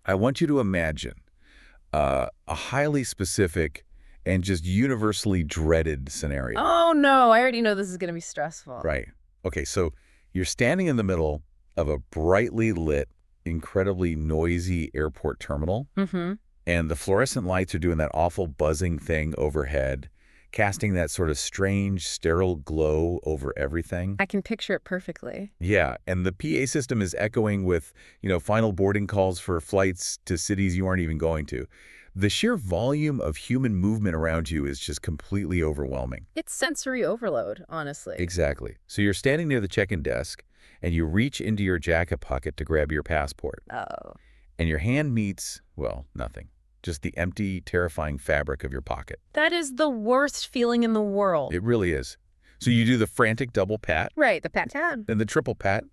I want you to imagine a highly specific and just universally dreaded scenario. Oh, no. I already know this is going to be stressful. Right. Okay, so you're standing in the middle of a brightly lit, incredibly noisy airport terminal, Mm-hmm. and the fluorescent lights are doing that awful buzzing thing overhead, casting that sort of strange, sterile glow over everything. I can picture it perfectly. Yeah, and the PA system is echoing with, final boarding calls for flights to cities you aren't even going to. The sheer volume of human movement around you is just completely overwhelming. It's sensory overload, honestly. Exactly. So you're standing near the check-in desk, and you reach into your jacket pocket to grab your passport. Oh. And your hand meets, well, nothing. Just the empty, terrifying fabric of your pocket. That is the worst feeling in the world. It really is. So you do the frantic double pat, Right, the pat-down. then the triple pat.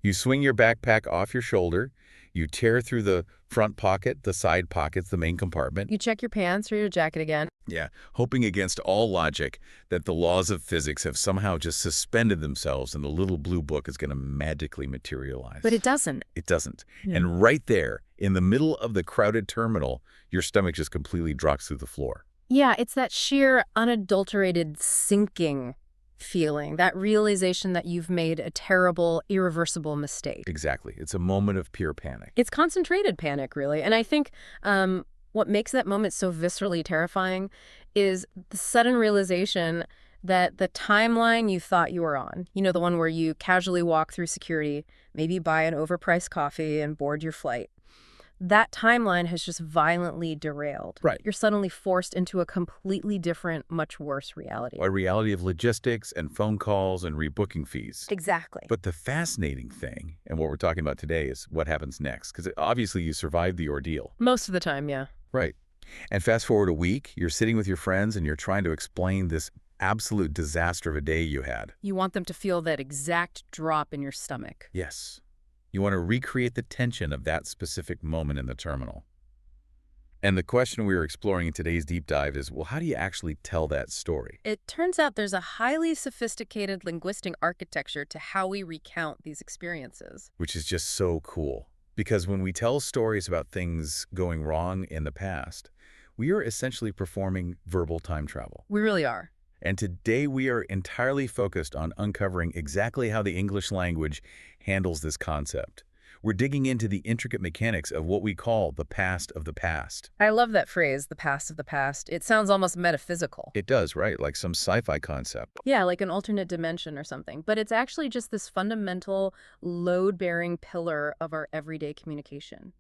You swing your backpack off your shoulder. You tear through the front pocket, the side pockets, the main compartment. You check your pants or your jacket again. Yeah, hoping against all logic that the laws of physics have somehow just suspended themselves and the little blue book is going to magically materialize. But it doesn't. It doesn't. Yeah. And right there, in the middle of the crowded terminal, your stomach just completely drops through the floor. Yeah, it's that sheer, unadulterated sinking feeling, that realization that you've made a terrible, irreversible mistake. Exactly. It's a moment of pure panic. It's concentrated panic, really. And I think what makes that moment so viscerally terrifying is the sudden realization that the timeline you thought you were on, the one where you casually walk through security, maybe buy an overpriced coffee and board your flight, that timeline has just violently derailed. Right. You're suddenly forced into a completely different, much worse reality. A reality of logistics and phone calls and rebooking fees. Exactly. But the fascinating thing, and what we're talking about today, is what happens next. Because obviously you survived the ordeal. Most of the time, yeah. Right. And fast forward a week, you're sitting with your friends and you're trying to explain this absolute disaster of a day you had. You want them to feel that exact drop in your stomach. Yes. You want to recreate the tension of that specific moment in the terminal. And the question we are exploring in today's deep dive is, well, how do you actually tell that story? It turns out there's a highly sophisticated linguistic architecture to how we recount these experiences. Which is just so cool. Because when we tell stories about things going wrong in the past, we are essentially performing verbal time travel. We really are. And today we are entirely focused on uncovering exactly how the English language handles this concept. We're digging into the intricate mechanics of what we call the past of the past. I love that phrase, the past of the past. It sounds almost metaphysical. It does, right? Like some sci-fi concept. Yeah, like an alternate dimension or something. But it's actually just this fundamental load-bearing pillar of our everyday communication.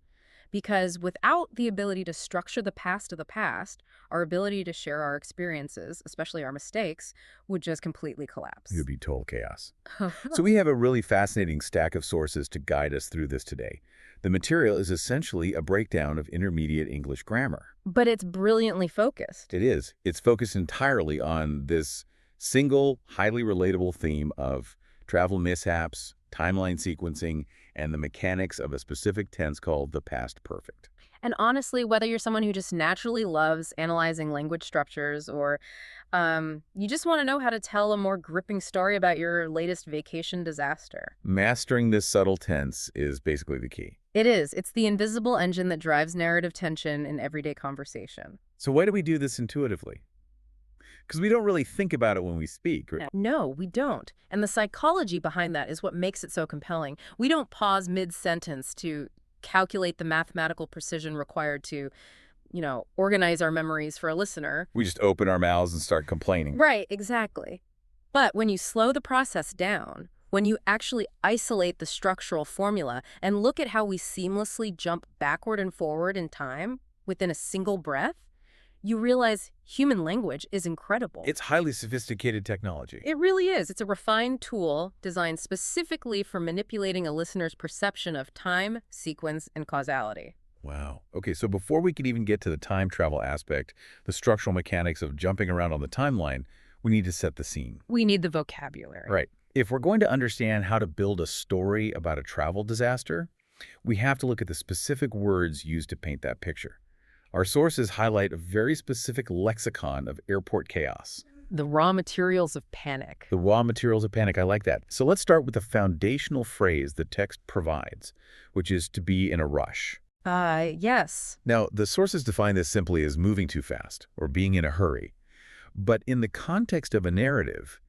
Because without the ability to structure the past of the past, our ability to share our experiences, especially our mistakes, would just completely collapse. It would be total chaos. So we have a really fascinating stack of sources to guide us through this today. The material is essentially a breakdown of intermediate English grammar. But it's brilliantly focused. It is. It's focused entirely on this single, highly relatable theme of travel mishaps, timeline sequencing, and the mechanics of a specific tense called the past perfect. And honestly, whether you're someone who just naturally loves analyzing language structures or you just want to know how to tell a more gripping story about your latest vacation disaster. Mastering this subtle tense is basically the key. It is. It's the invisible engine that drives narrative tension in everyday conversation. So why do we do this intuitively? Because we don't really think about it when we speak. Right? No, we don't. And the psychology behind that is what makes it so compelling. We don't pause mid-sentence to calculate the mathematical precision required to, organize our memories for a listener. We just open our mouths and start complaining. Right, exactly. But when you slow the process down, when you actually isolate the structural formula and look at how we seamlessly jump backward and forward in time within a single breath, you realize human language is incredible. It's highly sophisticated technology. It really is. It's a refined tool designed specifically for manipulating a listener's perception of time, sequence, and causality. Wow. Okay, so before we can even get to the time travel aspect, the structural mechanics of jumping around on the timeline, we need to set the scene. We need the vocabulary. Right. If we're going to understand how to build a story about a travel disaster, we have to look at the specific words used to paint that picture. Our sources highlight a very specific lexicon of airport chaos. The raw materials of panic. The raw materials of panic, I like that. So let's start with the foundational phrase the text provides, which is to be in a rush. Yes. Now, the sources define this simply as moving too fast or being in a hurry. But in the context of a narrative,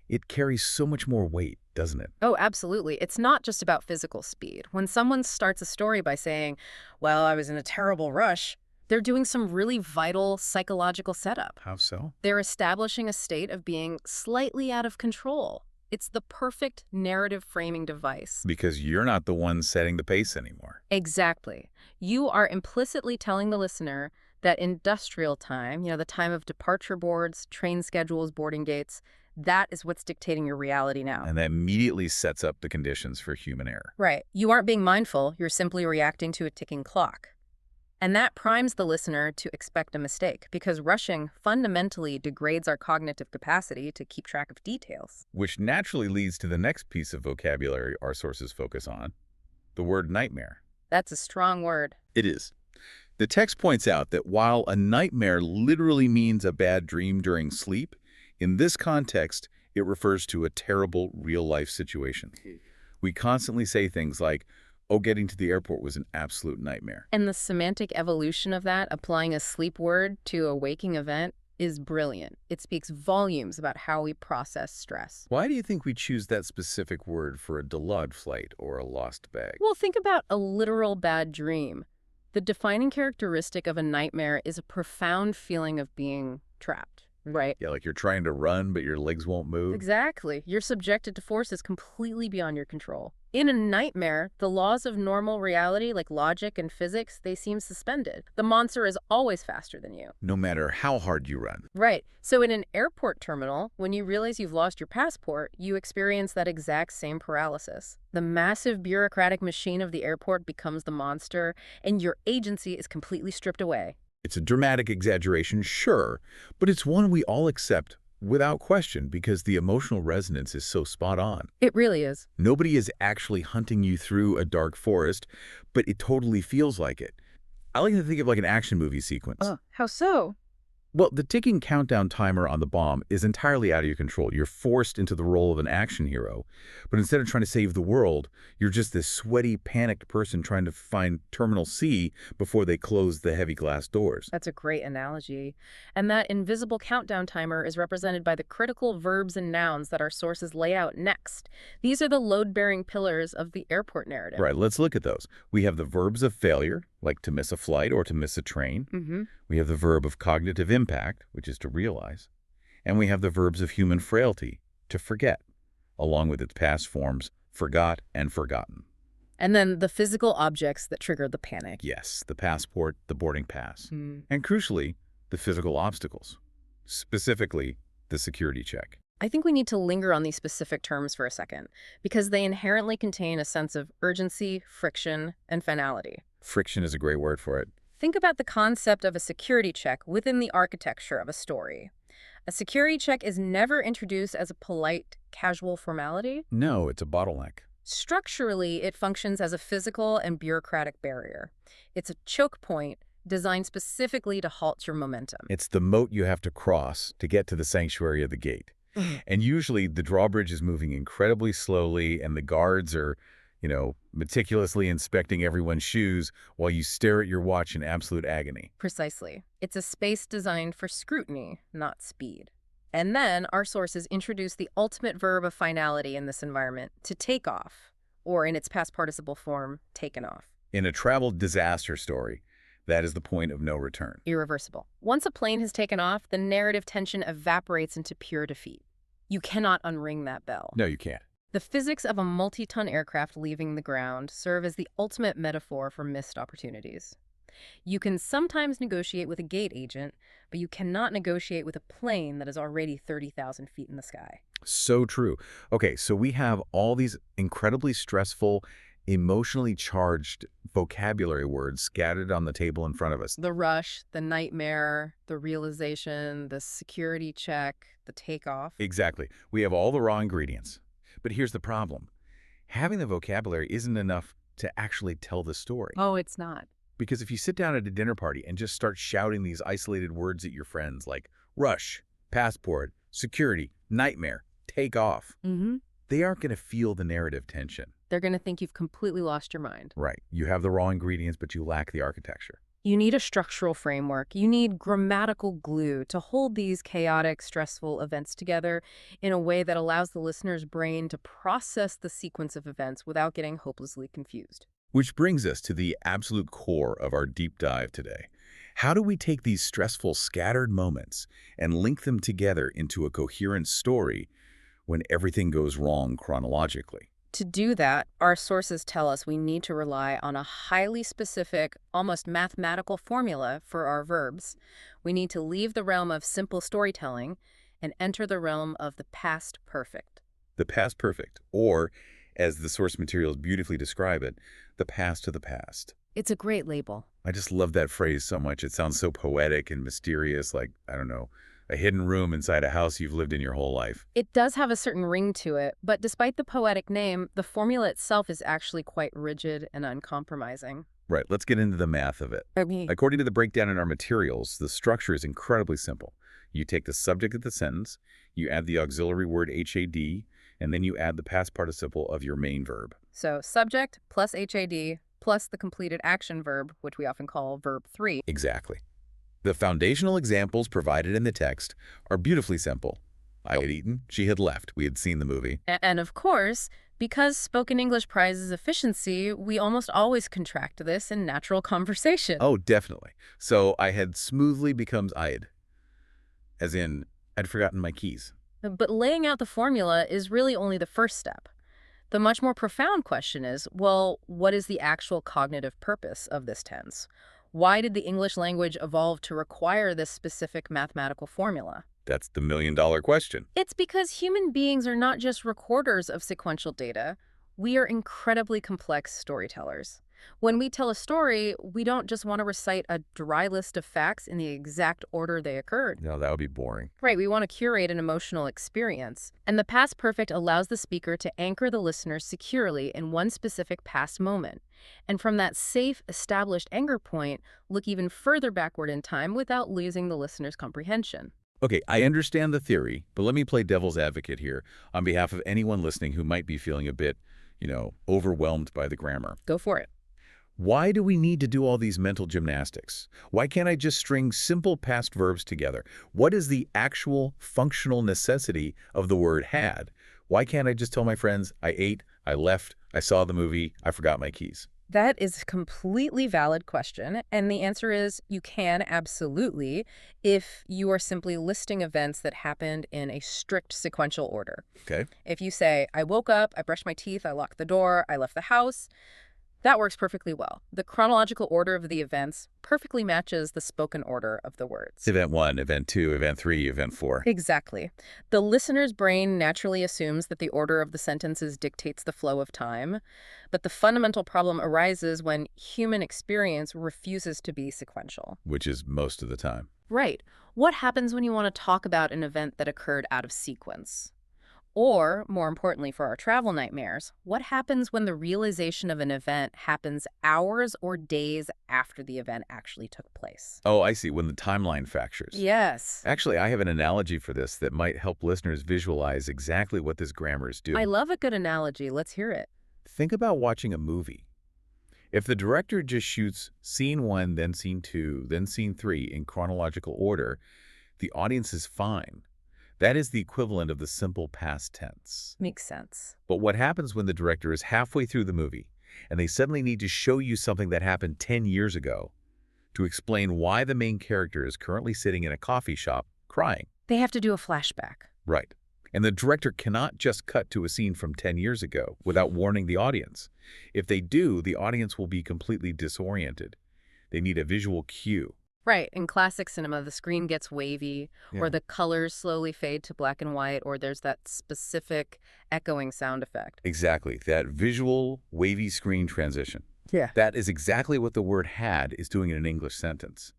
it carries so much more weight, doesn't it? Oh, absolutely. It's not just about physical speed. When someone starts a story by saying, well, I was in a terrible rush, they're doing some really vital psychological setup. How so? They're establishing a state of being slightly out of control. It's the perfect narrative framing device. Because you're not the one setting the pace anymore. Exactly. You are implicitly telling the listener that industrial time, the time of departure boards, train schedules, boarding gates, that is what's dictating your reality now. And that immediately sets up the conditions for human error. Right. You aren't being mindful, you're simply reacting to a ticking clock. And that primes the listener to expect a mistake, because rushing fundamentally degrades our cognitive capacity to keep track of details. Which naturally leads to the next piece of vocabulary our sources focus on, the word nightmare. That's a strong word. It is. The text points out that while a nightmare literally means a bad dream during sleep, in this context, it refers to a terrible real-life situation. We constantly say things like, oh, getting to the airport was an absolute nightmare. And the semantic evolution of that, applying a sleep word to a waking event, is brilliant. It speaks volumes about how we process stress. Why do you think we choose that specific word for a delayed flight or a lost bag? Well, think about a literal bad dream. The defining characteristic of a nightmare is a profound feeling of being trapped, right? Yeah, like you're trying to run, but your legs won't move. Exactly. You're subjected to forces completely beyond your control. In a nightmare, the laws of normal reality, like logic and physics, they seem suspended. The monster is always faster than you. No matter how hard you run. Right. So in an airport terminal, when you realize you've lost your passport, you experience that exact same paralysis. The massive bureaucratic machine of the airport becomes the monster, and your agency is completely stripped away. It's a dramatic exaggeration, sure, but it's one we all accept without question because the emotional resonance is so spot on. It really is. Nobody is actually hunting you through a dark forest, but it totally feels like it. I like to think of like an action movie sequence. How so? Well, the ticking countdown timer on the bomb is entirely out of your control. You're forced into the role of an action hero. But instead of trying to save the world, you're just this sweaty, panicked person trying to find Terminal C before they close the heavy glass doors. That's a great analogy. And that invisible countdown timer is represented by the critical verbs and nouns that our sources lay out next. These are the load-bearing pillars of the airport narrative. Right, let's look at those. We have the verbs of failure, like to miss a flight or to miss a train. We have the verb of cognitive impact, which is to realize. And we have the verbs of human frailty, to forget, along with its past forms, forgot and forgotten. And then the physical objects that trigger the panic. Yes, the passport, the boarding pass. Hmm. And crucially, the physical obstacles, specifically the security check. I think we need to linger on these specific terms for a second, because they inherently contain a sense of urgency, friction, and finality. Friction is a great word for it. Think about the concept of a security check within the architecture of a story. A security check is never introduced as a polite, casual formality. No, it's a bottleneck. Structurally, it functions as a physical and bureaucratic barrier. It's a choke point designed specifically to halt your momentum. It's the moat you have to cross to get to the sanctuary of the gate. And usually the drawbridge is moving incredibly slowly and the guards are, meticulously inspecting everyone's shoes while you stare at your watch in absolute agony. Precisely. It's a space designed for scrutiny, not speed. And then our sources introduce the ultimate verb of finality in this environment, to take off, or in its past participle form, taken off. In a travel disaster story, that is the point of no return. Irreversible. Once a plane has taken off, the narrative tension evaporates into pure defeat. You cannot unring that bell. No, you can't. The physics of a multi-ton aircraft leaving the ground serve as the ultimate metaphor for missed opportunities. You can sometimes negotiate with a gate agent, but you cannot negotiate with a plane that is already 30,000 feet in the sky. So true. Okay, so we have all these incredibly stressful, emotionally charged vocabulary words scattered on the table in front of us. The rush, the nightmare, the realization, the security check, the takeoff. Exactly. We have all the raw ingredients. But here's the problem. Having the vocabulary isn't enough to actually tell the story. Oh, it's not. Because if you sit down at a dinner party and just start shouting these isolated words at your friends like rush, passport, security, nightmare, take off, they aren't going to feel the narrative tension. They're going to think you've completely lost your mind. Right. You have the raw ingredients, but you lack the architecture. You need a structural framework. You need grammatical glue to hold these chaotic, stressful events together in a way that allows the listener's brain to process the sequence of events without getting hopelessly confused. Which brings us to the absolute core of our deep dive today. How do we take these stressful, scattered moments and link them together into a coherent story when everything goes wrong chronologically? To do that, our sources tell us we need to rely on a highly specific, almost mathematical formula for our verbs. We need to leave the realm of simple storytelling and enter the realm of the past perfect. The past perfect, or, as the source materials beautifully describe it, the past of the past. It's a great label. I just love that phrase so much. It sounds so poetic and mysterious, like, I don't know, a hidden room inside a house you've lived in your whole life. It does have a certain ring to it, but despite the poetic name, the formula itself is actually quite rigid and uncompromising. Right, let's get into the math of it. According to the breakdown in our materials, the structure is incredibly simple. You take the subject of the sentence, you add the auxiliary word HAD, and then you add the past participle of your main verb. So subject plus HAD plus the completed action verb, which we often call verb 3. Exactly. The foundational examples provided in the text are beautifully simple. I had eaten, she had left. We had seen the movie. And of course, because spoken English prizes efficiency, we almost always contract this in natural conversation. Oh, definitely. So I had smoothly becomes I'd. As in, I'd forgotten my keys. But laying out the formula is really only the first step. The much more profound question is, well, what is the actual cognitive purpose of this tense? Why did the English language evolve to require this specific mathematical formula? That's the million-dollar question. It's because human beings are not just recorders of sequential data. We are incredibly complex storytellers. When we tell a story, we don't just want to recite a dry list of facts in the exact order they occurred. No, that would be boring. Right, we want to curate an emotional experience. And the past perfect allows the speaker to anchor the listener securely in one specific past moment. And from that safe, established anchor point, look even further backward in time without losing the listener's comprehension. Okay, I understand the theory, but let me play devil's advocate here on behalf of anyone listening who might be feeling a bit, overwhelmed by the grammar. Go for it. Why do we need to do all these mental gymnastics? Why can't I just string simple past verbs together? What is the actual functional necessity of the word had? Why can't I just tell my friends, I ate, I left, I saw the movie, I forgot my keys? That is a completely valid question, and the answer is you can absolutely if you are simply listing events that happened in a strict sequential order. Okay. If you say, I woke up, I brushed my teeth, I locked the door, I left the house, that works perfectly well. The chronological order of the events perfectly matches the spoken order of the words. Event 1, Event 2, Event 3, Event 4. Exactly. The listener's brain naturally assumes that the order of the sentences dictates the flow of time, but the fundamental problem arises when human experience refuses to be sequential. Which is most of the time. Right. What happens when you want to talk about an event that occurred out of sequence? Or, more importantly for our travel nightmares, what happens when the realization of an event happens hours or days after the event actually took place? Oh, I see, when the timeline fractures. Yes. Actually, I have an analogy for this that might help listeners visualize exactly what this grammar is doing. I love a good analogy. Let's hear it. Think about watching a movie. If the director just shoots scene 1, then scene 2, then scene 3 in chronological order, the audience is fine. That is the equivalent of the simple past tense. Makes sense. But what happens when the director is halfway through the movie and they suddenly need to show you something that happened 10 years ago to explain why the main character is currently sitting in a coffee shop crying? They have to do a flashback. Right. And the director cannot just cut to a scene from 10 years ago without warning the audience. If they do, the audience will be completely disoriented. They need a visual cue. Right. In classic cinema, the screen gets wavy, Yeah. or the colors slowly fade to black and white, or there's that specific echoing sound effect. Exactly. That visual, wavy screen transition. Yeah. That is exactly what the word had is doing in an English sentence.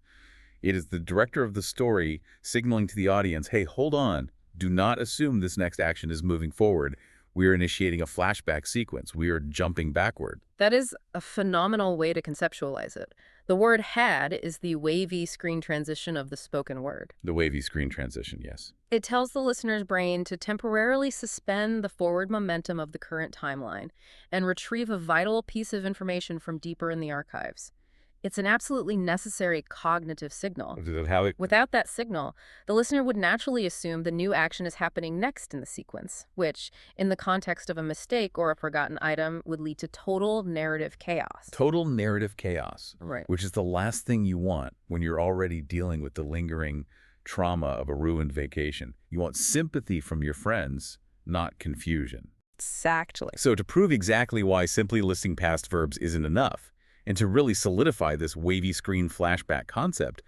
It is the director of the story signaling to the audience, hey, hold on. Do not assume this next action is moving forward. We are initiating a flashback sequence. We are jumping backward. That is a phenomenal way to conceptualize it. The word had is the wavy screen transition of the spoken word. The wavy screen transition, yes. It tells the listener's brain to temporarily suspend the forward momentum of the current timeline and retrieve a vital piece of information from deeper in the archives. It's an absolutely necessary cognitive signal. Is that how it... Without that signal, the listener would naturally assume the new action is happening next in the sequence, which, in the context of a mistake or a forgotten item, would lead to total narrative chaos. Total narrative chaos. Right. Which is the last thing you want when you're already dealing with the lingering trauma of a ruined vacation. You want sympathy from your friends, not confusion. Exactly. So to prove exactly why simply listing past verbs isn't enough, and to really solidify this wavy screen flashback concept,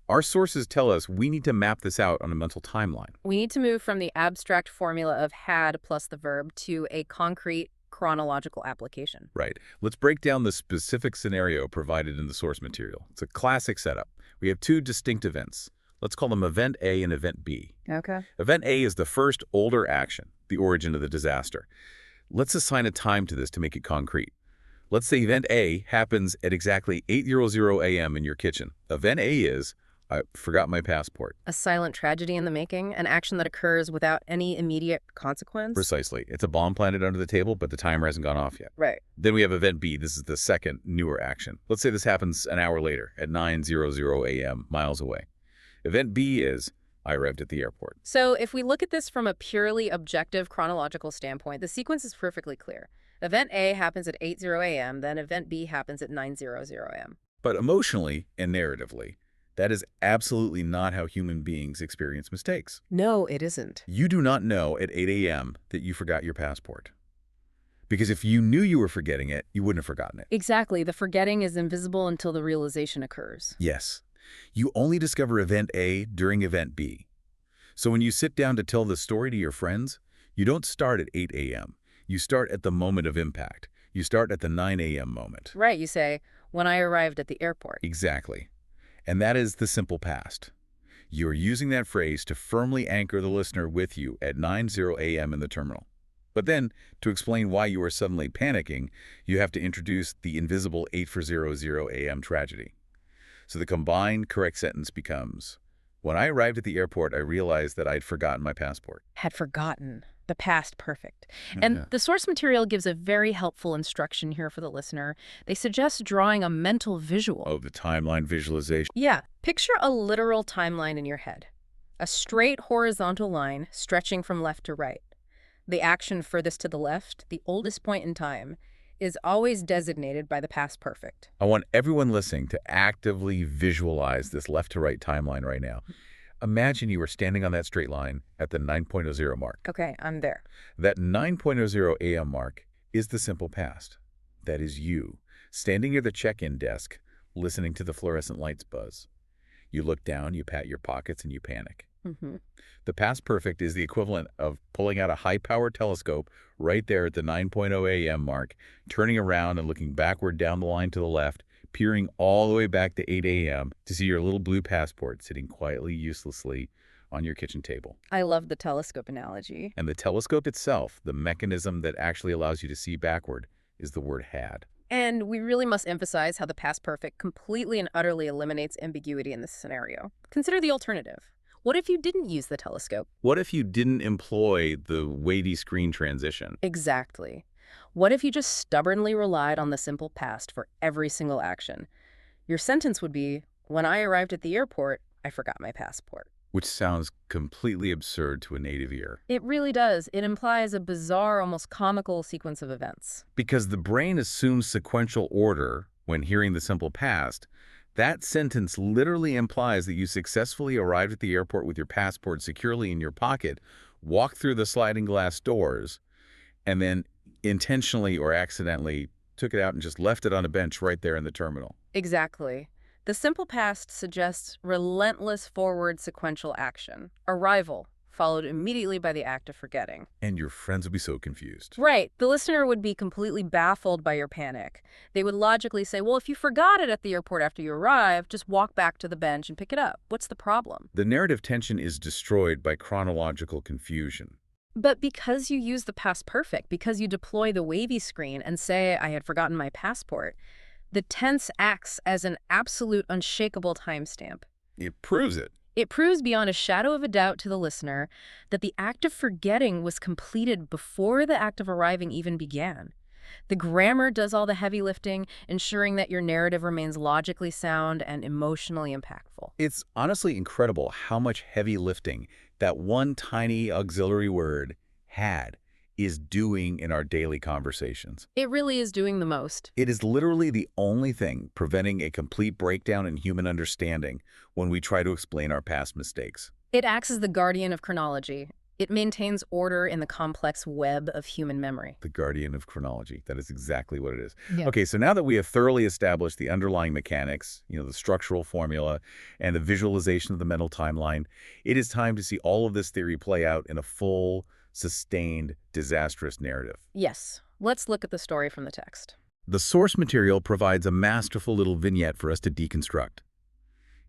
our sources tell us we need to map this out on a mental timeline. We need to move from the abstract formula of had plus the verb to a concrete chronological application. Right. Let's break down the specific scenario provided in the source material. It's a classic setup. We have two distinct events. Let's call them Event A and Event B. Okay. Event A is the first older action, the origin of the disaster. Let's assign a time to this to make it concrete. Let's say Event A happens at exactly 8:00 a.m. in your kitchen. Event A is, I forgot my passport. A silent tragedy in the making, an action that occurs without any immediate consequence. Precisely. It's a bomb planted under the table, but the timer hasn't gone off yet. Right. Then we have Event B. This is the second, newer action. Let's say this happens an hour later at 9:00 a.m., miles away. Event B is, I arrived at the airport. So if we look at this from a purely objective chronological standpoint, the sequence is perfectly clear. Event A happens at 8:00 a.m., then Event B happens at 9:00 a.m. But emotionally and narratively, that is absolutely not how human beings experience mistakes. No, it isn't. You do not know at 8 a.m. that you forgot your passport. Because if you knew you were forgetting it, you wouldn't have forgotten it. Exactly. The forgetting is invisible until the realization occurs. Yes. You only discover Event A during Event B. So when you sit down to tell the story to your friends, you don't start at 8 a.m. You start at the moment of impact. You start at the 9 a.m. moment. Right, you say, when I arrived at the airport. Exactly. And that is the simple past. You're using that phrase to firmly anchor the listener with you at 9:00 a.m. in the terminal. But then, to explain why you are suddenly panicking, you have to introduce the invisible 8:00 a.m. tragedy. So the combined correct sentence becomes, when I arrived at the airport, I realized that I'd forgotten my passport. Had forgotten. The past perfect. And the source material gives a very helpful instruction here for the listener. They suggest drawing a mental visual. Oh, the timeline visualization. Yeah. Picture a literal timeline in your head. A straight horizontal line stretching from left to right. The action furthest to the left, the oldest point in time, is always designated by the past perfect. I want everyone listening to actively visualize this left to right timeline right now. Imagine you were standing on that straight line at the 9:00 mark. Okay, I'm there. That 9:00 a.m. mark is the simple past. That is you, standing near the check-in desk, listening to the fluorescent lights buzz. You look down, you pat your pockets, and you panic. The past perfect is the equivalent of pulling out a high-powered telescope right there at the 9:00 a.m. mark, turning around and looking backward down the line to the left, peering all the way back to 8 a.m. to see your little blue passport sitting quietly, uselessly on your kitchen table. I love the telescope analogy. And the telescope itself, the mechanism that actually allows you to see backward, is the word had. And we really must emphasize how the past perfect completely and utterly eliminates ambiguity in this scenario. Consider the alternative. What if you didn't use the telescope? What if you didn't employ the wavy screen transition? Exactly. What if you just stubbornly relied on the simple past for every single action? Your sentence would be, when I arrived at the airport, I forgot my passport. Which sounds completely absurd to a native ear. It really does. It implies a bizarre, almost comical sequence of events. Because the brain assumes sequential order when hearing the simple past, that sentence literally implies that you successfully arrived at the airport with your passport securely in your pocket, walked through the sliding glass doors, and then intentionally or accidentally took it out and just left it on a bench right there in the terminal. Exactly. The simple past suggests relentless forward sequential action. Arrival, followed immediately by the act of forgetting. And your friends would be so confused. Right. The listener would be completely baffled by your panic. They would logically say, well, if you forgot it at the airport after you arrived, just walk back to the bench and pick it up. What's the problem? The narrative tension is destroyed by chronological confusion. But because you use the past perfect, because you deploy the wavy screen and say, I had forgotten my passport, the tense acts as an absolute unshakable timestamp. It proves it. It proves beyond a shadow of a doubt to the listener that the act of forgetting was completed before the act of arriving even began. The grammar does all the heavy lifting, ensuring that your narrative remains logically sound and emotionally impactful. It's honestly incredible how much heavy lifting that one tiny auxiliary word, had, is doing in our daily conversations. It really is doing the most. It is literally the only thing preventing a complete breakdown in human understanding when we try to explain our past mistakes. It acts as the guardian of chronology. It maintains order in the complex web of human memory. The guardian of chronology. That is exactly what it is. Yeah. Okay, so now that we have thoroughly established the underlying mechanics, the structural formula and the visualization of the mental timeline, it is time to see all of this theory play out in a full, sustained, disastrous narrative. Yes. Let's look at the story from the text. The source material provides a masterful little vignette for us to deconstruct.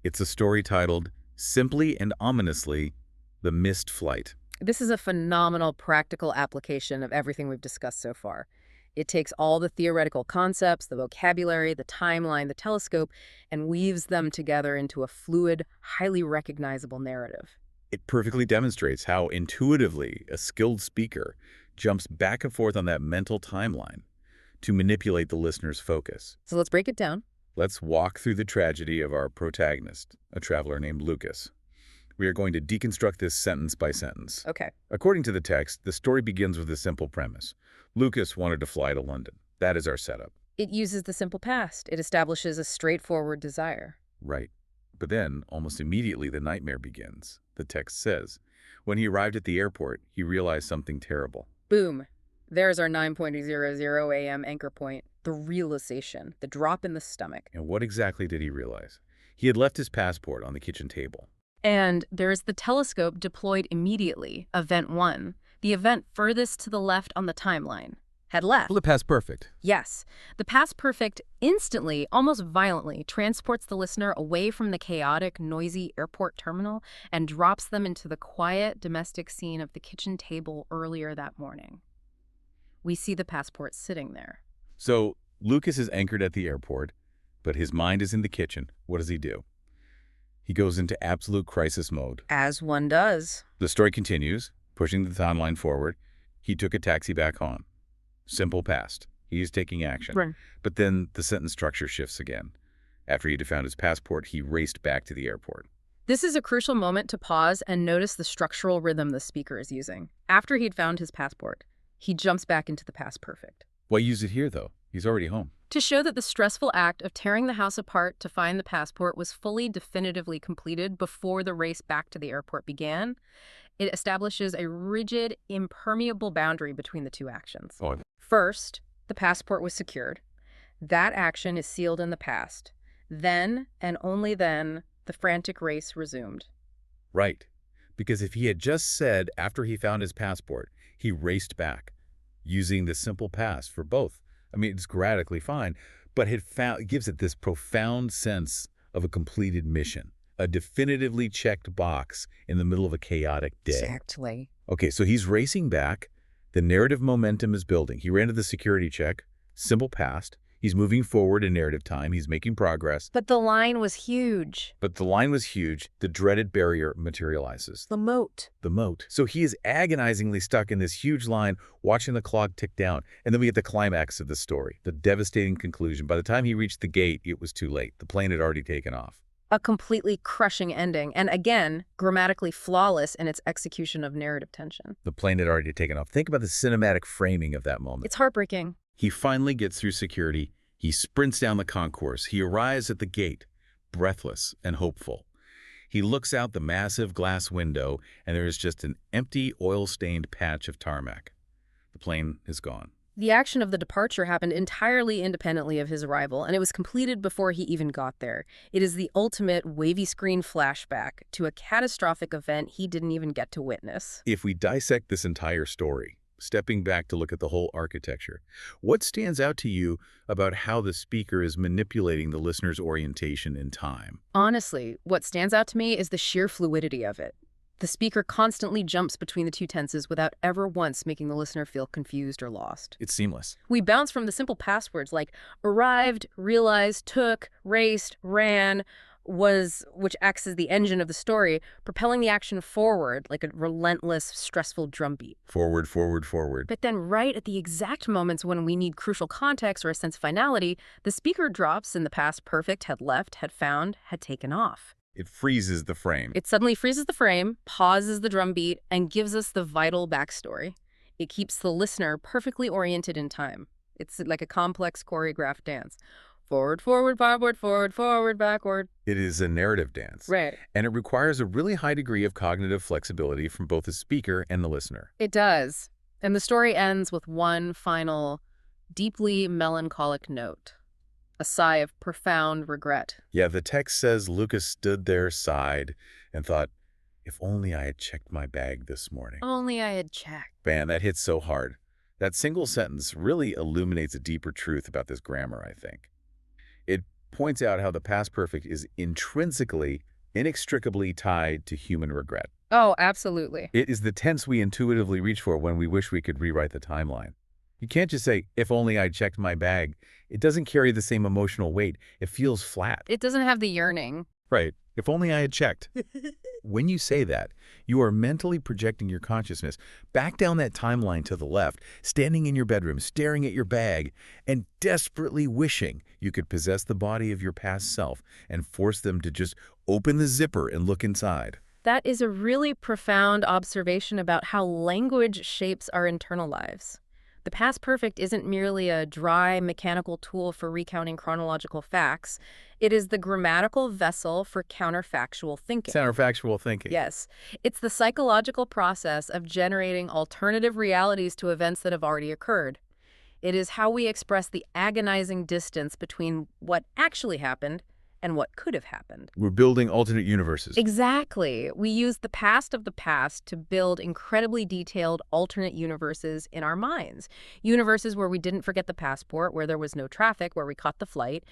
It's a story titled, simply and ominously, The Missed Flight. This is a phenomenal practical application of everything we've discussed so far. It takes all the theoretical concepts, the vocabulary, the timeline, the telescope, and weaves them together into a fluid, highly recognizable narrative. It perfectly demonstrates how intuitively a skilled speaker jumps back and forth on that mental timeline to manipulate the listener's focus. So let's break it down. Let's walk through the tragedy of our protagonist, a traveler named Lukas. We are going to deconstruct this sentence by sentence. Okay. According to the text, the story begins with a simple premise. Lukas wanted to fly to London. That is our setup. It uses the simple past. It establishes a straightforward desire. Right. But then, almost immediately, the nightmare begins. The text says, when he arrived at the airport, he realized something terrible. Boom. There's our 9:00 a.m. anchor point. The realization, the drop in the stomach. And what exactly did he realize? He had left his passport on the kitchen table. And there's the telescope deployed immediately, event 1, the event furthest to the left on the timeline. Had left. Well, the past perfect. Yes. The past perfect instantly, almost violently, transports the listener away from the chaotic, noisy airport terminal and drops them into the quiet, domestic scene of the kitchen table earlier that morning. We see the passport sitting there. So, Lukas is anchored at the airport, but his mind is in the kitchen. What does he do? He goes into absolute crisis mode. As one does. The story continues, pushing the timeline forward. He took a taxi back home. Simple past. He is taking action. Right. But then the sentence structure shifts again. After he had found his passport, he raced back to the airport. This is a crucial moment to pause and notice the structural rhythm the speaker is using. After he'd found his passport, he jumps back into the past perfect. Why use it here, though? He's already home. To show that the stressful act of tearing the house apart to find the passport was fully definitively completed before the race back to the airport began, it establishes a rigid, impermeable boundary between the two actions. Oh. First, the passport was secured. That action is sealed in the past. Then, and only then, the frantic race resumed. Right. Because if he had just said after he found his passport, he raced back, using the simple past for both. I mean, it's grammatically fine, but it gives it this profound sense of a completed mission, a definitively checked box in the middle of a chaotic day. Exactly. Okay, so he's racing back. The narrative momentum is building. He ran to the security check, simple past. He's moving forward in narrative time. He's making progress. But the line was huge. But the line was huge. The dreaded barrier materializes. The moat. The moat. So he is agonizingly stuck in this huge line, watching the clock tick down. And then we get the climax of the story, the devastating conclusion. By the time he reached the gate, it was too late. The plane had already taken off. A completely crushing ending, and again, grammatically flawless in its execution of narrative tension. The plane had already taken off. Think about the cinematic framing of that moment. It's heartbreaking. He finally gets through security. He sprints down the concourse. He arrives at the gate, breathless and hopeful. He looks out the massive glass window, and there is just an empty, oil-stained patch of tarmac. The plane is gone. The action of the departure happened entirely independently of his arrival, and it was completed before he even got there. It is the ultimate wavy screen flashback to a catastrophic event he didn't even get to witness. If we dissect this entire story, stepping back to look at the whole architecture, what stands out to you about how the speaker is manipulating the listener's orientation in time? Honestly, what stands out to me is the sheer fluidity of it. The speaker constantly jumps between the two tenses without ever once making the listener feel confused or lost. It's seamless. We bounce from the simple past words like arrived, realized, took, raced, ran, was, which acts as the engine of the story, propelling the action forward like a relentless, stressful drumbeat. Forward, forward, forward. But then right at the exact moments when we need crucial context or a sense of finality, the speaker drops in the past perfect, had left, had found, had taken off. It freezes the frame. It suddenly freezes the frame, pauses the drumbeat, and gives us the vital backstory. It keeps the listener perfectly oriented in time. It's like a complex choreographed dance. Forward, forward, backward, forward, forward, backward. It is a narrative dance. Right. And it requires a really high degree of cognitive flexibility from both the speaker and the listener. It does. And the story ends with one final, deeply melancholic note. A sigh of profound regret. Yeah, the text says Lukas stood there, sighed, and thought, if only I had checked my bag this morning. Only I had checked. Man, that hits so hard. That single sentence really illuminates a deeper truth about this grammar, I think. It points out how the past perfect is intrinsically, inextricably tied to human regret. Oh, absolutely. It is the tense we intuitively reach for when we wish we could rewrite the timeline. You can't just say, if only I checked my bag. It doesn't carry the same emotional weight. It feels flat. It doesn't have the yearning. Right. If only I had checked. When you say that, you are mentally projecting your consciousness back down that timeline to the left, standing in your bedroom, staring at your bag, and desperately wishing you could possess the body of your past self and force them to just open the zipper and look inside. That is a really profound observation about how language shapes our internal lives. The past perfect isn't merely a dry, mechanical tool for recounting chronological facts. It is the grammatical vessel for counterfactual thinking. Counterfactual thinking. Yes. It's the psychological process of generating alternative realities to events that have already occurred. It is how we express the agonizing distance between what actually happened and what could have happened. We're building alternate universes. Exactly. We use the past of the past to build incredibly detailed alternate universes in our minds. Universes where we didn't forget the passport, where there was no traffic, where we caught the flight.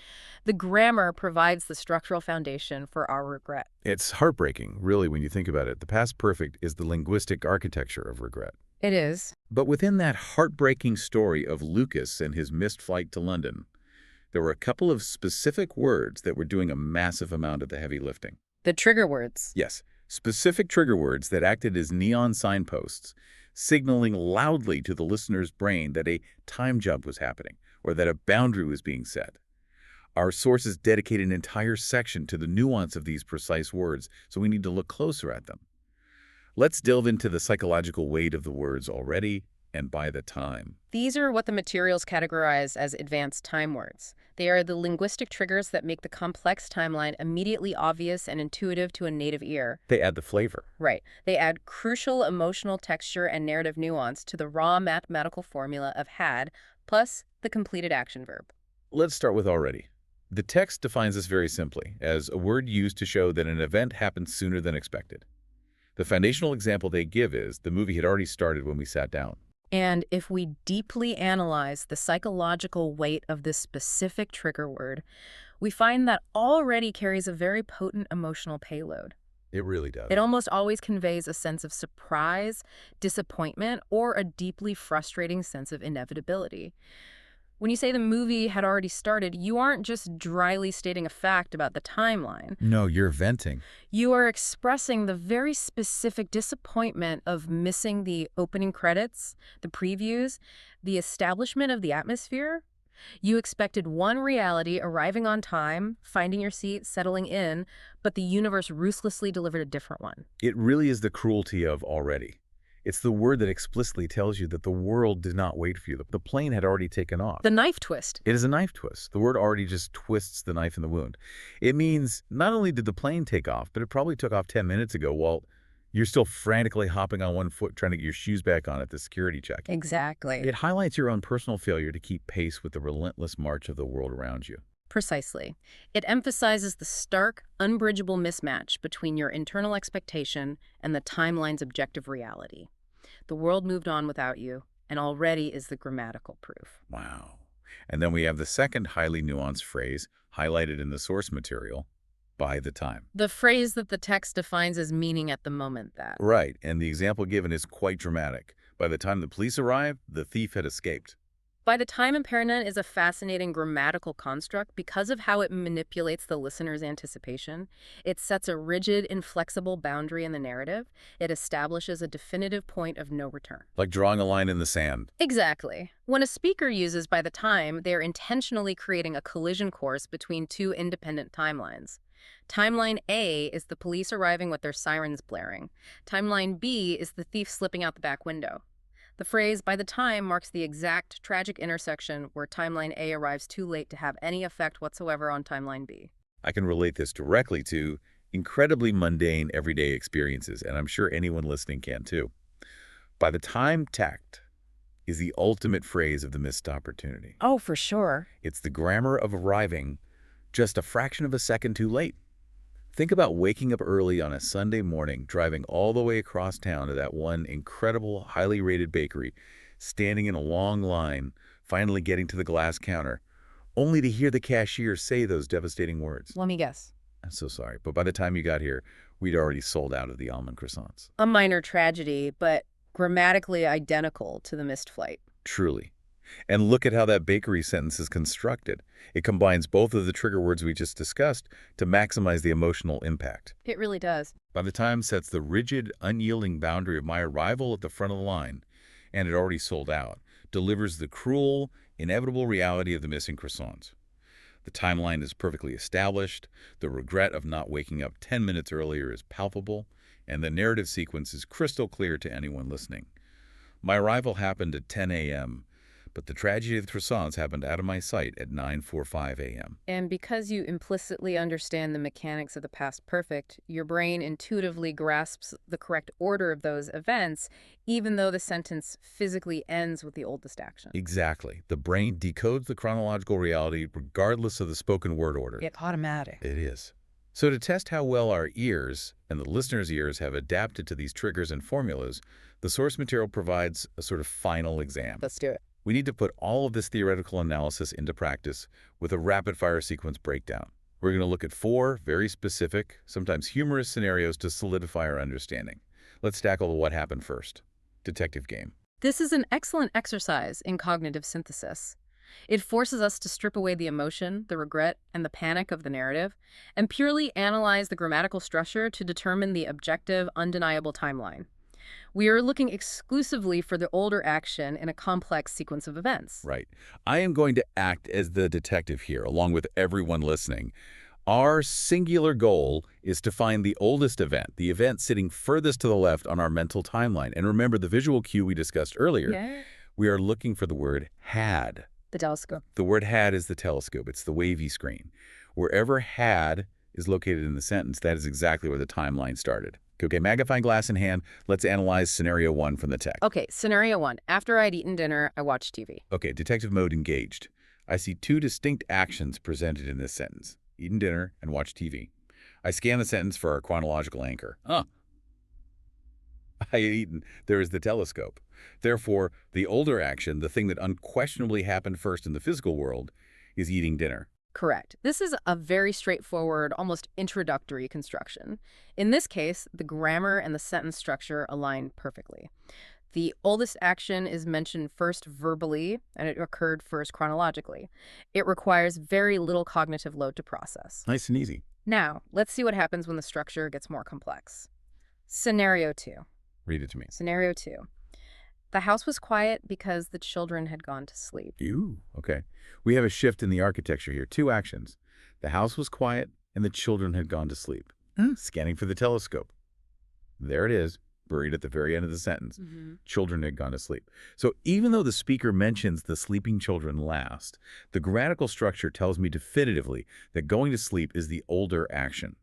The grammar provides the structural foundation for our regret. It's heartbreaking, really, when you think about it. The past perfect is the linguistic architecture of regret. It is. But within that heartbreaking story of Lukas and his missed flight to London, there were a couple of specific words that were doing a massive amount of the heavy lifting. The trigger words. Yes, specific trigger words that acted as neon signposts, signaling loudly to the listener's brain that a time jump was happening or that a boundary was being set. Our sources dedicate an entire section to the nuance of these precise words, so we need to look closer at them. Let's delve into the psychological weight of the words already and by the time. These are what the materials categorize as advanced time words. They are the linguistic triggers that make the complex timeline immediately obvious and intuitive to a native ear. They add the flavor. Right. They add crucial emotional texture and narrative nuance to the raw mathematical formula of HAD, plus the completed action verb. Let's start with already. The text defines this very simply as a word used to show that an event happened sooner than expected. The foundational example they give is the movie had already started when we sat down. And if we deeply analyze the psychological weight of this specific trigger word, we find that already carries a very potent emotional payload. It really does. It almost always conveys a sense of surprise, disappointment, or a deeply frustrating sense of inevitability. When you say the movie had already started, you aren't just dryly stating a fact about the timeline. No, you're venting. You are expressing the very specific disappointment of missing the opening credits, the previews, the establishment of the atmosphere. You expected one reality, arriving on time, finding your seat, settling in, but the universe ruthlessly delivered a different one. It really is the cruelty of already. It's the word that explicitly tells you that the world did not wait for you. The plane had already taken off. The knife twist. It is a knife twist. The word already just twists the knife in the wound. It means not only did the plane take off, but it probably took off 10 minutes ago while you're still frantically hopping on one foot trying to get your shoes back on at the security check. Exactly. It highlights your own personal failure to keep pace with the relentless march of the world around you. Precisely. It emphasizes the stark, unbridgeable mismatch between your internal expectation and the timeline's objective reality. The world moved on without you, and already is the grammatical proof. Wow. And then we have the second highly nuanced phrase highlighted in the source material, by the time. The phrase that the text defines as meaning at the moment that. Right, and the example given is quite dramatic. By the time the police arrived, the thief had escaped. By the time impertinent is a fascinating grammatical construct because of how it manipulates the listener's anticipation. It sets a rigid, inflexible boundary in the narrative. It establishes a definitive point of no return. Like drawing a line in the sand. Exactly. When a speaker uses by the time, they're intentionally creating a collision course between two independent timelines. Timeline A is the police arriving with their sirens blaring. Timeline B is the thief slipping out the back window. The phrase by the time marks the exact tragic intersection where timeline A arrives too late to have any effect whatsoever on timeline B. I can relate this directly to incredibly mundane everyday experiences, and I'm sure anyone listening can too. By the time tact is the ultimate phrase of the missed opportunity. Oh, for sure. It's the grammar of arriving just a fraction of a second too late. Think about waking up early on a Sunday morning, driving all the way across town to that one incredible, highly rated bakery, standing in a long line, finally getting to the glass counter, only to hear the cashier say those devastating words. Let me guess. I'm so sorry, but by the time you got here, we'd already sold out of the almond croissants. A minor tragedy, but grammatically identical to the missed flight. Truly. And look at how that bakery sentence is constructed. It combines both of the trigger words we just discussed to maximize the emotional impact. It really does. By the time sets the rigid, unyielding boundary of my arrival at the front of the line, and it already sold out, delivers the cruel, inevitable reality of the missing croissants. The timeline is perfectly established, the regret of not waking up 10 minutes earlier is palpable, and the narrative sequence is crystal clear to anyone listening. My arrival happened at 10 a.m., but the tragedy of the croissants happened out of my sight at 9:45 a.m. And because you implicitly understand the mechanics of the past perfect, your brain intuitively grasps the correct order of those events, even though the sentence physically ends with the oldest action. Exactly. The brain decodes the chronological reality regardless of the spoken word order. It's automatic. It is. So to test how well our ears and the listener's ears have adapted to these triggers and formulas, the source material provides a sort of final exam. Let's do it. We need to put all of this theoretical analysis into practice with a rapid-fire sequence breakdown. We're going to look at 4 very specific, sometimes humorous scenarios to solidify our understanding. Let's tackle what happened first. Detective game. This is an excellent exercise in cognitive synthesis. It forces us to strip away the emotion, the regret, and the panic of the narrative, and purely analyze the grammatical structure to determine the objective, undeniable timeline. We are looking exclusively for the older action in a complex sequence of events. Right. I am going to act as the detective here, along with everyone listening. Our singular goal is to find the oldest event, the event sitting furthest to the left on our mental timeline. And remember the visual cue we discussed earlier. Yeah. We are looking for the word HAD. The telescope. The word HAD is the telescope. It's the wavy screen. Wherever HAD is located in the sentence, that is exactly where the timeline started. Okay, magnifying glass in hand, let's analyze scenario 1 from the text. Okay, scenario 1. After I'd eaten dinner, I watched TV. Okay, detective mode engaged. I see 2 distinct actions presented in this sentence. Eaten dinner and watch TV. I scan the sentence for our chronological anchor. I had eaten. There is the telescope. Therefore, the older action, the thing that unquestionably happened first in the physical world, is eating dinner. Correct. This is a very straightforward, almost introductory construction. In this case, the grammar and the sentence structure align perfectly. The oldest action is mentioned first verbally, and it occurred first chronologically. It requires very little cognitive load to process. Nice and easy. Now, let's see what happens when the structure gets more complex. Scenario 2. Read it to me. Scenario 2. The house was quiet because the children had gone to sleep. Ooh, okay. We have a shift in the architecture here. 2 actions. The house was quiet and the children had gone to sleep. Scanning for the telescope. There it is, buried at the very end of the sentence. Children had gone to sleep. So even though the speaker mentions the sleeping children last, the grammatical structure tells me definitively that going to sleep is the older action.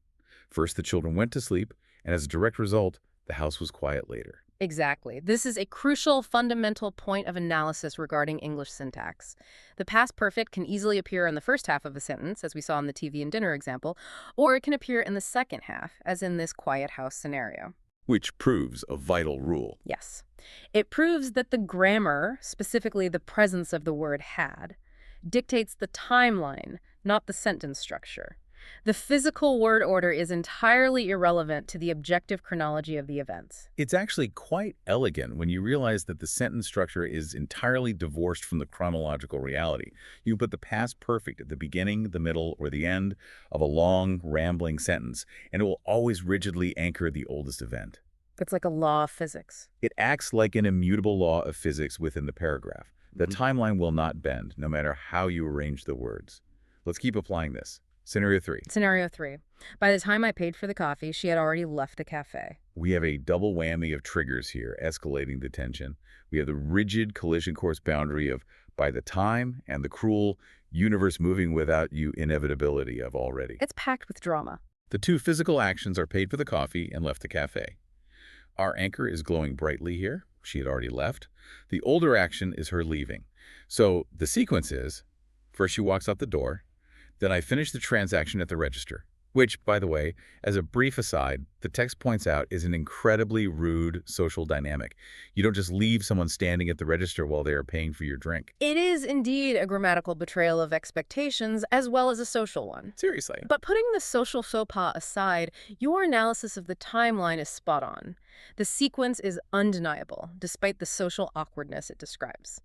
First, the children went to sleep, and as a direct result, the house was quiet later. Exactly. This is a crucial, fundamental point of analysis regarding English syntax. The past perfect can easily appear in the first half of a sentence, as we saw in the TV and dinner example, or it can appear in the second half, as in this quiet house scenario. Which proves a vital rule. Yes. It proves that the grammar, specifically the presence of the word had, dictates the timeline, not the sentence structure. The physical word order is entirely irrelevant to the objective chronology of the events. It's actually quite elegant when you realize that the sentence structure is entirely divorced from the chronological reality. You put the past perfect at the beginning, the middle, or the end of a long, rambling sentence, and it will always rigidly anchor the oldest event. It's like a law of physics. It acts like an immutable law of physics within the paragraph. The Mhm. timeline will not bend, no matter how you arrange the words. Let's keep applying this. Scenario 3. Scenario 3. By the time I paid for the coffee, she had already left the cafe. We have a double whammy of triggers here, escalating the tension. We have the rigid collision course boundary of by the time and the cruel universe moving without you inevitability of already. It's packed with drama. The two physical actions are paid for the coffee and left the cafe. Our anchor is glowing brightly here. She had already left. The older action is her leaving. So the sequence is, first she walks out the door, then I finish the transaction at the register, which, by the way, as a brief aside, the text points out is an incredibly rude social dynamic. You don't just leave someone standing at the register while they are paying for your drink. It is indeed a grammatical betrayal of expectations as well as a social one. Seriously. But putting the social faux pas aside, your analysis of the timeline is spot on. The sequence is undeniable, despite the social awkwardness it describes.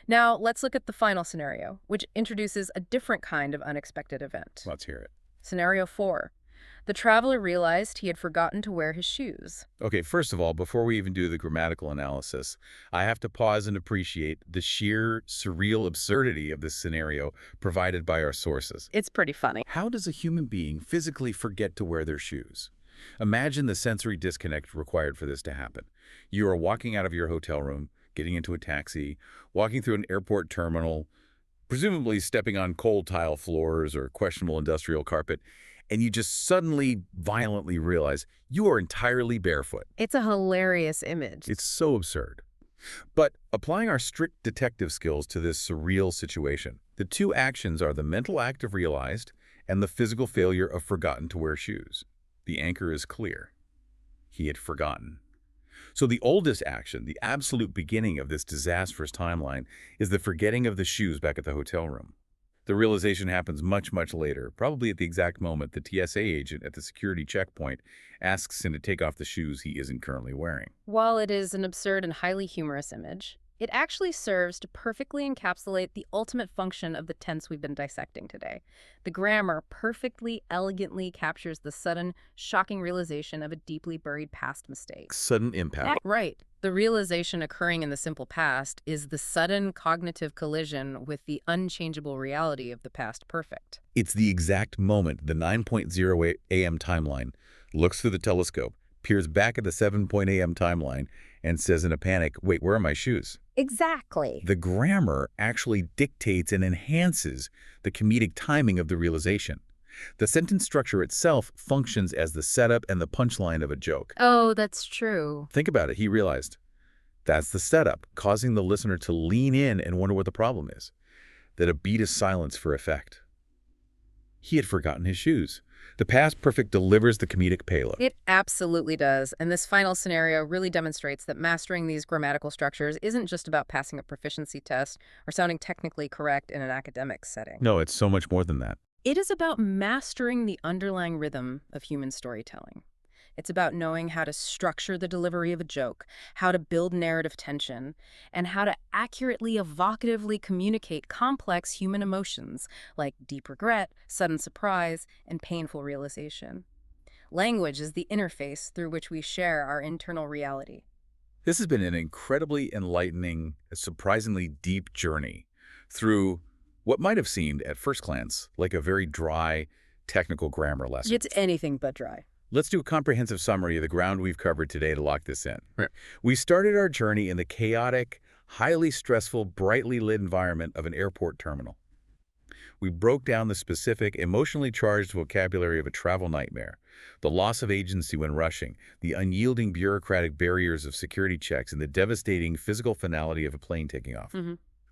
Now, let's look at the final scenario, which introduces a different kind of unexpected event. Let's hear it. Scenario 4. The traveler realized he had forgotten to wear his shoes. Okay, first of all, before we even do the grammatical analysis, I have to pause and appreciate the sheer surreal absurdity of this scenario provided by our sources. It's pretty funny. How does a human being physically forget to wear their shoes? Imagine the sensory disconnect required for this to happen. You are walking out of your hotel room, getting into a taxi, walking through an airport terminal, presumably stepping on cold tile floors or questionable industrial carpet, and you just suddenly violently realize you are entirely barefoot. It's a hilarious image. It's so absurd. But applying our strict detective skills to this surreal situation, the two actions are the mental act of realized and the physical failure of forgotten to wear shoes. The anchor is clear. He had forgotten. So the oldest action, the absolute beginning of this disastrous timeline, is the forgetting of the shoes back at the hotel room. The realization happens much, much later, probably at the exact moment the TSA agent at the security checkpoint asks him to take off the shoes he isn't currently wearing. While it is an absurd and highly humorous image, it actually serves to perfectly encapsulate the ultimate function of the tense we've been dissecting today. The grammar perfectly, elegantly captures the sudden, shocking realization of a deeply buried past mistake. Sudden impact. Right. The realization occurring in the simple past is the sudden cognitive collision with the unchangeable reality of the past perfect. It's the exact moment the 9.0 a.m. timeline looks through the telescope, peers back at the 7.0 a.m. timeline, and says in a panic, wait, where are my shoes? Exactly. The grammar actually dictates and enhances the comedic timing of the realization. The sentence structure itself functions as the setup and the punchline of a joke. Oh, that's true. Think about it. He realized that's the setup, causing the listener to lean in and wonder what the problem is. That a beat is silence for effect. He had forgotten his shoes. The past perfect delivers the comedic payload. It absolutely does, and this final scenario really demonstrates that mastering these grammatical structures isn't just about passing a proficiency test or sounding technically correct in an academic setting. No, it's so much more than that. It is about mastering the underlying rhythm of human storytelling. It's about knowing how to structure the delivery of a joke, how to build narrative tension, and how to accurately, evocatively communicate complex human emotions like deep regret, sudden surprise, and painful realization. Language is the interface through which we share our internal reality. This has been an incredibly enlightening, surprisingly deep journey through what might have seemed at first glance like a very dry, technical grammar lesson. It's anything but dry. Let's do a comprehensive summary of the ground we've covered today to lock this in. Right. We started our journey in the chaotic, highly stressful, brightly lit environment of an airport terminal. We broke down the specific, emotionally charged vocabulary of a travel nightmare, the loss of agency when rushing, the unyielding bureaucratic barriers of security checks, and the devastating physical finality of a plane taking off.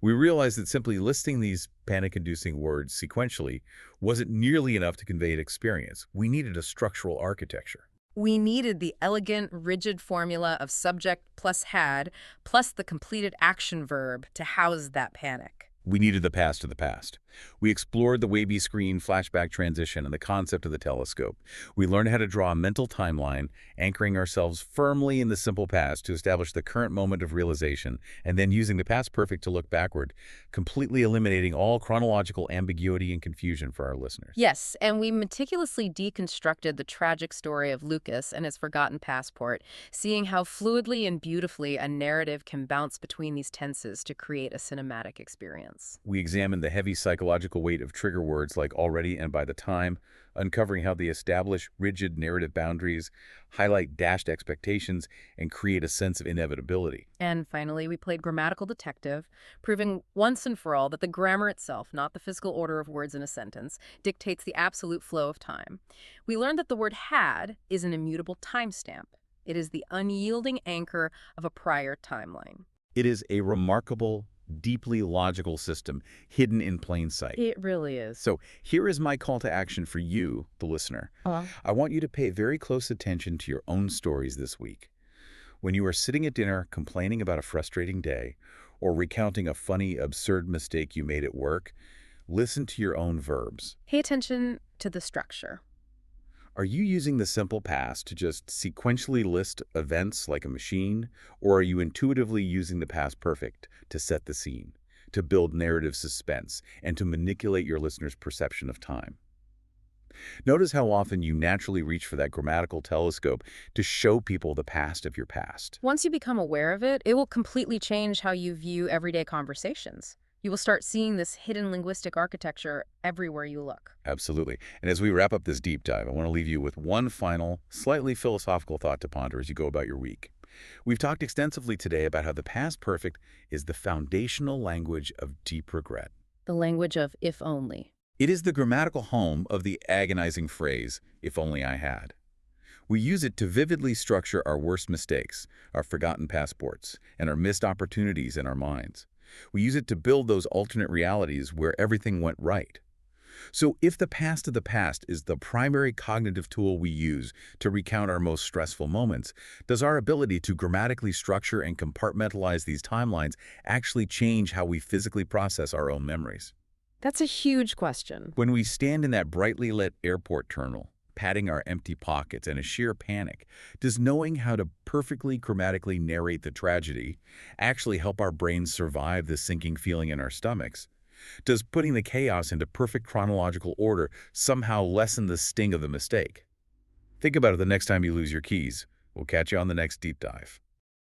We realized that simply listing these panic-inducing words sequentially wasn't nearly enough to convey an experience. We needed a structural architecture. We needed the elegant, rigid formula of subject plus had, plus the completed action verb to house that panic. We needed the past of the past. We explored the wavy screen flashback transition and the concept of the telescope. We learned how to draw a mental timeline, anchoring ourselves firmly in the simple past to establish the current moment of realization, and then using the past perfect to look backward, completely eliminating all chronological ambiguity and confusion for our listeners. Yes, and we meticulously deconstructed the tragic story of Lucas and his forgotten passport, seeing how fluidly and beautifully a narrative can bounce between these tenses to create a cinematic experience. We examined the heavy psychological weight of trigger words like already and by the time, uncovering how they establish rigid narrative boundaries, highlight dashed expectations, and create a sense of inevitability. And finally, we played grammatical detective, proving once and for all that the grammar itself, not the physical order of words in a sentence, dictates the absolute flow of time. We learned that the word had is an immutable timestamp. It is the unyielding anchor of a prior timeline. It is a remarkable, deeply logical system hidden in plain sight. It really is. So here is my call to action for you, the listener. I want you to pay very close attention to your own stories this week. When you are sitting at dinner complaining about a frustrating day or recounting a funny, absurd mistake you made at work, listen to your own verbs. Pay attention to the structure. Are you using the simple past to just sequentially list events like a machine, or are you intuitively using the past perfect to set the scene, to build narrative suspense, and to manipulate your listener's perception of time? Notice how often you naturally reach for that grammatical telescope to show people the past of your past. Once you become aware of it, it will completely change how you view everyday conversations. You will start seeing this hidden linguistic architecture everywhere you look. Absolutely. And as we wrap up this deep dive, I want to leave you with one final, slightly philosophical thought to ponder as you go about your week. We've talked extensively today about how the past perfect is the foundational language of deep regret. The language of if only. It is the grammatical home of the agonizing phrase, if only I had. We use it to vividly structure our worst mistakes, our forgotten passports, and our missed opportunities in our minds. We use it to build those alternate realities where everything went right. So if the past of the past is the primary cognitive tool we use to recount our most stressful moments, does our ability to grammatically structure and compartmentalize these timelines actually change how we physically process our own memories? That's a huge question. When we stand in that brightly lit airport terminal, patting our empty pockets in a sheer panic, does knowing how to perfectly grammatically narrate the tragedy actually help our brains survive the sinking feeling in our stomachs? Does putting the chaos into perfect chronological order somehow lessen the sting of the mistake? Think about it the next time you lose your keys. We'll catch you on the next deep dive.